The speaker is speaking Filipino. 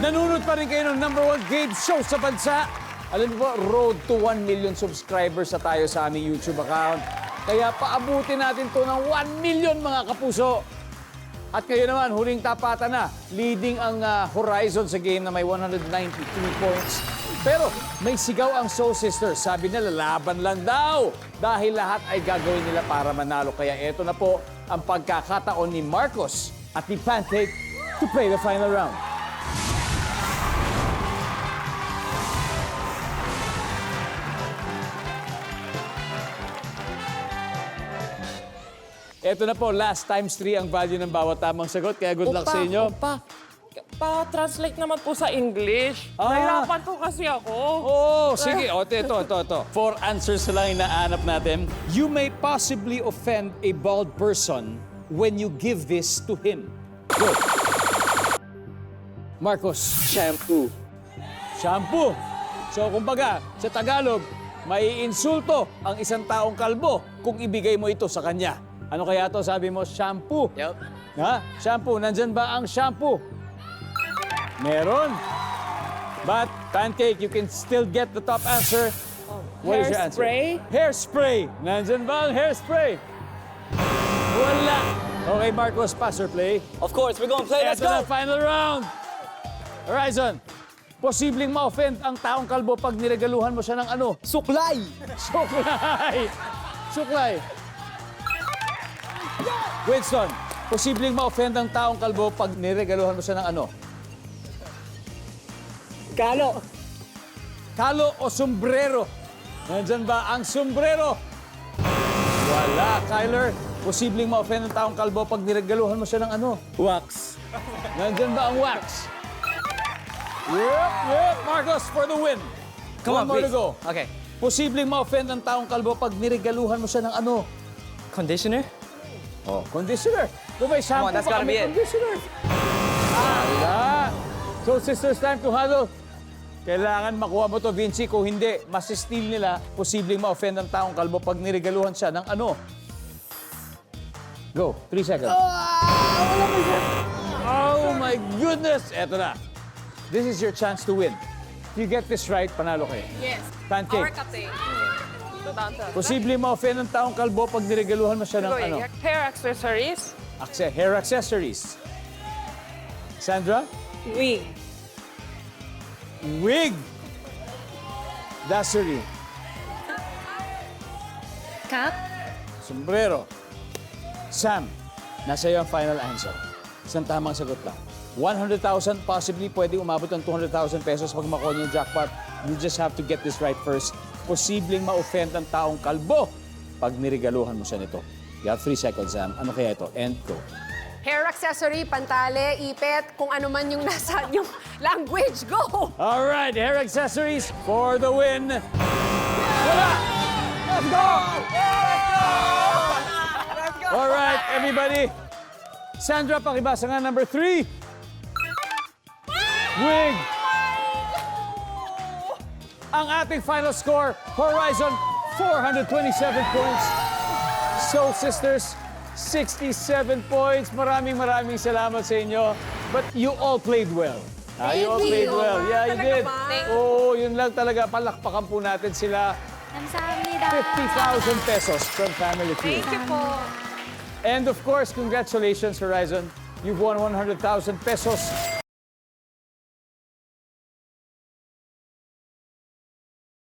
Nanunod pa rin kayo ng #1 game show sa bansa. Alam niyo po, road to 1 million subscribers na tayo sa aming YouTube account. Kaya paabutin natin to ng 1 million mga kapuso. At kayo naman, huling tapatan na. Leading ang Horizon sa game na may 193 points. Pero may sigaw ang Soul Sisters. Sabi nila, laban lang daw. Dahil lahat ay gagawin nila para manalo. Kaya eto na po ang pagkakataon ni Marcos at ni Pancake to play the final round. Eto na po, last times 3 ang value ng bawat tamang sagot. Kaya good luck sa inyo. Pa-translate naman po sa English. Ah. Nahirapan po kasi ako. Oh, sige. O, ito. 4 answers lang yung naanap natin. You may possibly offend a bald person when you give this to him. Go. Marcos. Shampoo. Shampoo. So, kumbaga, sa Tagalog, maiinsulto ang isang taong kalbo kung ibigay mo ito sa kanya. Ano kaya to? Sabi mo, shampoo. Yup. Ha? Shampoo. Nandyan ba ang shampoo? Meron. But, Pancake, you can still get the top answer. What is your answer? Hairspray? Hairspray. Nandyan ba ang hairspray? Wala. Okay, Marcos, pass or play? Of course, we're gonna play. Let's Ito na, go. final round. Horizon. Posibleng ma-offend ang taong kalbo pag niregaluhan mo siya ng ano? Suklay. Suklay! Suklay! Winston, posibleng ma-offend ang taong kalbo pag niregaluhan mo siya ng ano? Kalo. Kalo o sombrero? Nandyan ba ang sombrero? Wala, Kyler. Posibleng ma-offend ang taong kalbo pag niregaluhan mo siya ng ano? Wax. Nandyan ba ang wax? Yep, Marcos for the win. Come One on, more to please. go. Okay. Posibleng ma-offend ang taong kalbo pag niregaluhan mo siya ng ano? Conditioner. Oh, conditioner. Kung may shampoo Come on, that's baka gotta be may it. conditioner. Wala. So, sisters, time to huddle. Kailangan makuha mo to, Vinci. Kung hindi, masistil nila, posibleng ma-offend ang taong kalbo pag niregaluhan siya ng ano? Go. 3 seconds. Oh my goodness! Eto na. This is your chance to win. If you get this right, panalo kayo. Yes. Pancake. Captain. Posibleng ma-offend ang taong kalbo pag niregaluhan mo siya ng ano? Hair accessories. Hair accessories. Sandra? Wig. Wig. Dassery. Cap? Sombrero. Sam, nasa iyo ang final answer. Isang tamang sagot lang. 100,000, possibly pwede umabot ng 200,000 pesos pag makuha niyo yung jackpot. You just have to get this right first. Posibleng ma-offend ang taong kalbo pag niregaluhan mo siya nito. You have 3 seconds, Sam. Ano kaya ito? And go. Hair accessory, pantale, ipit, kung ano man yung nasa yung language. Go! All right, hair accessories for the win. Wala! Let's go! All right, everybody. Sandra, pakibasa nga number 3. Wig. Ang ating final score, Horizon, 427 points. Soul Sisters, 67 points. Maraming salamat sa inyo. But you all played well. You all played well. Yeah, you did. Oo, yun lang talaga. Palakpakan po natin sila. 감사합니다. 50,000 pesos from Family Feud. Thank you po. And of course, congratulations, Horizon. You've won 100,000 pesos